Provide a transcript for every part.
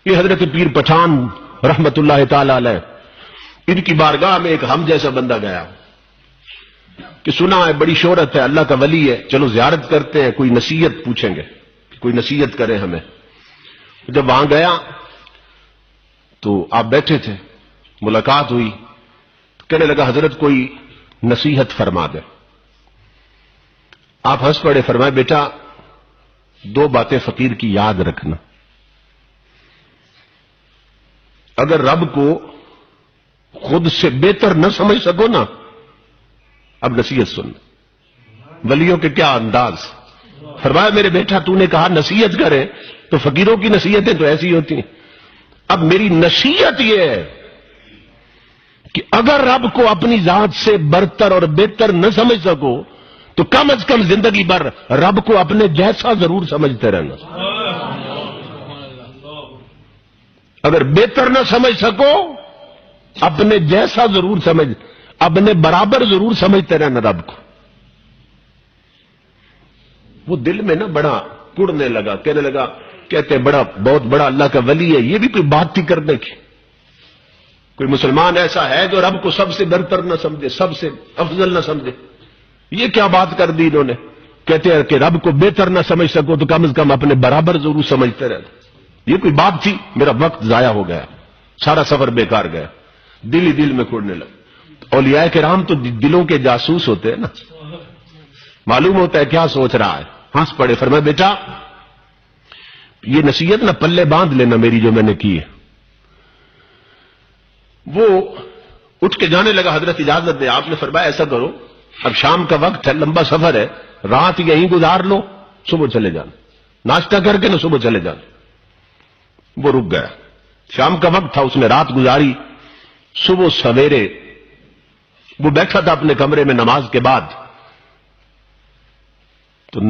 یہ حضرت پیر پٹھان رحمت اللہ تعالی علیہ، ان کی بارگاہ میں ایک ہم جیسا بندہ گیا کہ سنا ہے بڑی شہرت ہے، اللہ کا ولی ہے، چلو زیارت کرتے ہیں، کوئی نصیحت پوچھیں گے، کوئی نصیحت کرے ہمیں۔ جب وہاں گیا تو آپ بیٹھے تھے، ملاقات ہوئی، کہنے لگا حضرت کوئی نصیحت فرما دے۔ آپ ہنس پڑے، فرمائے بیٹا دو باتیں فقیر کی یاد رکھنا، اگر رب کو خود سے بہتر نہ سمجھ سکو نا، اب نصیحت سن، ولیوں کے کیا انداز۔ فرمایا میرے بیٹا تو نے کہا نصیحت کرے، تو فقیروں کی نصیحتیں تو ایسی ہوتی ہیں، اب میری نصیحت یہ ہے کہ اگر رب کو اپنی ذات سے برتر اور بہتر نہ سمجھ سکو تو کم از کم زندگی بھر رب کو اپنے جیسا ضرور سمجھتے رہنا۔ اگر بہتر نہ سمجھ سکو اپنے جیسا ضرور سمجھ، اپنے برابر ضرور سمجھتے رہنا رب کو۔ وہ دل میں نا بڑا کڑنے لگا، کہنے لگا، کہتے بہت بڑا اللہ کا ولی ہے، یہ بھی کوئی بات تھی کرنے کی؟ کوئی مسلمان ایسا ہے جو رب کو سب سے برتر نہ سمجھے، سب سے افضل نہ سمجھے؟ یہ کیا بات کر دی انہوں نے؟ کہتے ہیں کہ رب کو بہتر نہ سمجھ سکو تو کم از کم اپنے برابر ضرور سمجھتے رہنا۔ یہ کوئی بات تھی؟ میرا وقت ضائع ہو گیا، سارا سفر بیکار گیا، دل ہی دل میں کھڑنے لگا۔ اولیاء کرام تو دلوں کے جاسوس ہوتے ہیں نا، معلوم ہوتا ہے کیا سوچ رہا ہے۔ ہنس پڑے، فرمایا بیٹا یہ نصیحت نہ پلے باندھ لینا میری جو میں نے کی ہے۔ وہ اٹھ کے جانے لگا، حضرت اجازت دے۔ آپ نے فرمایا ایسا کرو، اب شام کا وقت ہے، لمبا سفر ہے، رات یہیں گزار لو، صبح چلے جانا، ناشتہ کر کے نہ صبح چلے جانا۔ وہ رک گیا، شام کا وقت تھا، اس نے رات گزاری۔ صبح سویرے وہ بیٹھا تھا اپنے کمرے میں نماز کے بعد، تو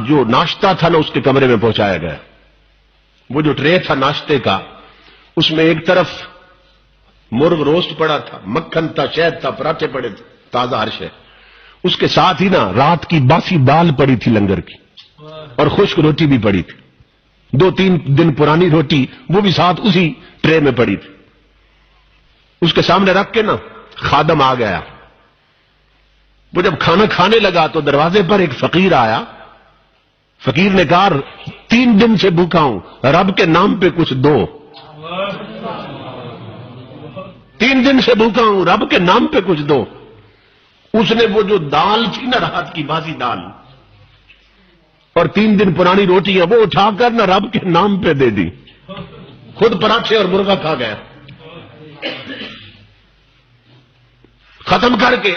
جو ناشتہ تھا نا اس کے کمرے میں پہنچایا گیا۔ وہ جو ٹرے تھا ناشتے کا، اس میں ایک طرف مرغ روسٹ پڑا تھا، مکھن تھا، شہد تھا، پراٹھے پڑے تھے، تازہ ہر شے۔ اس کے ساتھ ہی نا رات کی باسی دال پڑی تھی لنگر کی، اور خشک روٹی بھی پڑی تھی، 2-3 دن پرانی روٹی، وہ بھی ساتھ اسی ٹرے میں پڑی تھی۔ اس کے سامنے رکھ کے نا خادم آ گیا۔ وہ جب کھانا کھانے لگا تو دروازے پر ایک فقیر آیا۔ فقیر نے کہا 3 دن سے بھوکا ہوں، رب کے نام پہ کچھ دو۔ 3 دن سے بھوکا ہوں، رب کے نام پہ کچھ دو۔ اس نے وہ جو دال تھی نا رات کی باسی دال اور 3 دن پرانی روٹیاں، وہ اٹھا کر نا رب کے نام پہ دے دی، خود پراٹھے اور مرغا کھا گیا۔ ختم کر کے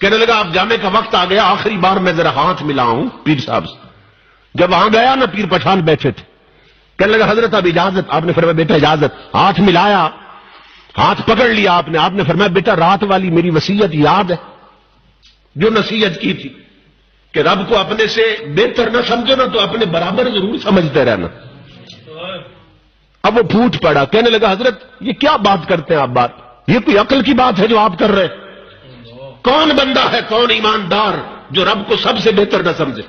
کہنے لگا اب جانے کا وقت آ گیا، آخری بار میں ذرا ہاتھ ملاؤں پیر صاحب سے۔ جب وہاں گیا نا پیر پٹھان بیٹھے تھے، کہنے لگا حضرت اب اجازت۔ آپ نے فرمایا بیٹا اجازت۔ ہاتھ ملایا، ہاتھ پکڑ لیا آپ نے۔ آپ نے فرمایا بیٹا رات والی میری وصیت یاد ہے جو نصیحت کی تھی کہ رب کو اپنے سے بہتر نہ سمجھو نا تو اپنے برابر ضرور سمجھتے رہنا۔ اب وہ پھوٹ پڑا، کہنے لگا حضرت یہ کیا بات کرتے ہیں آپ؟ بات یہ کوئی عقل کی بات ہے جو آپ کر رہے ہیں؟ کون بندہ ہے، کون ایماندار جو رب کو سب سے بہتر نہ سمجھے؟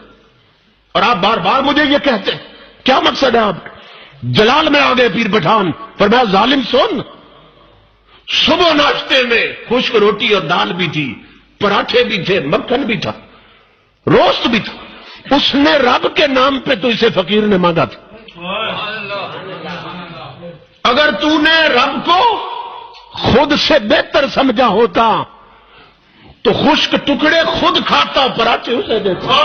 اور آپ بار بار مجھے یہ کہتے ہیں، کیا مقصد ہے آپ؟ جلال میں آ گئے پیر پٹھان، فرمایا ظالم سن، صبح ناشتے میں خشک روٹی اور دال بھی تھی، پراٹھے بھی تھے، مکھن بھی تھا، روسٹ بھی تھا، اس نے رب کے نام پہ تو اسے فقیر نے مانگا تھا۔ اگر تو نے رب کو خود سے بہتر سمجھا ہوتا تو خشک ٹکڑے خود کھاتا، پراٹھے اسے دیتا،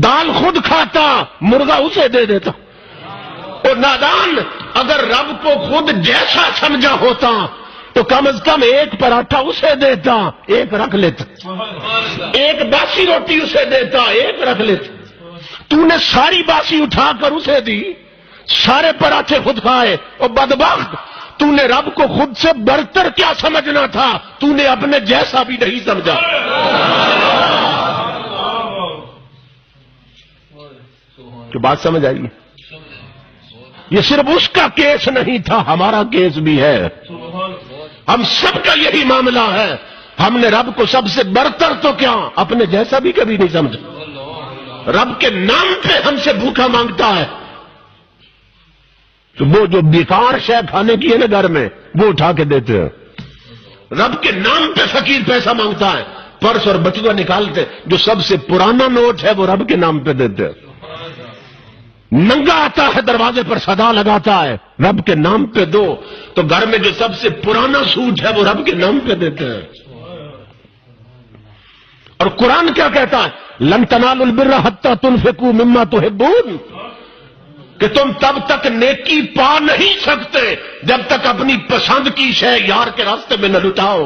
دال خود کھاتا، مرغا اسے دے دیتا۔ اور نادان اگر رب کو خود جیسا سمجھا ہوتا تو کم از کم ایک پراٹھا اسے دیتا، ایک رکھ لیتا، ایک باسی روٹی اسے دیتا، ایک رکھ لیتا۔ تو نے ساری باسی اٹھا کر اسے دی، سارے پراٹھے خود کھائے، اور بدبخت تو نے رب کو خود سے برتر کیا سمجھنا تھا، تو نے اپنے جیسا بھی نہیں سمجھا۔ تو بات سمجھ آئی؟ یہ صرف اس کا کیس نہیں تھا، ہمارا کیس بھی ہے، ہم سب کا یہی معاملہ ہے۔ ہم نے رب کو سب سے برتر تو کیا اپنے جیسا بھی کبھی نہیں سمجھا۔ رب کے نام پہ ہم سے بھوکا مانگتا ہے، تو وہ جو بیکار شے کھانے کی ہے نا گھر میں وہ اٹھا کے دیتے ہیں. رب کے نام پہ فقیر پیسہ مانگتا ہے, پرس اور بٹوا نکالتے, جو سب سے پرانا نوٹ ہے وہ رب کے نام پہ دیتے ہیں. ننگا آتا ہے دروازے پر صدا لگاتا ہے رب کے نام پہ دو, تو گھر میں جو سب سے پرانا سوٹ ہے وہ رب کے نام پہ دیتے ہیں. اور قرآن کیا کہتا ہے, لن تنالوا البر حتی تنفقوا مما تحبون, کہ تم تب تک نیکی پا نہیں سکتے جب تک اپنی پسند کی شے یار کے راستے میں نہ لٹاؤ.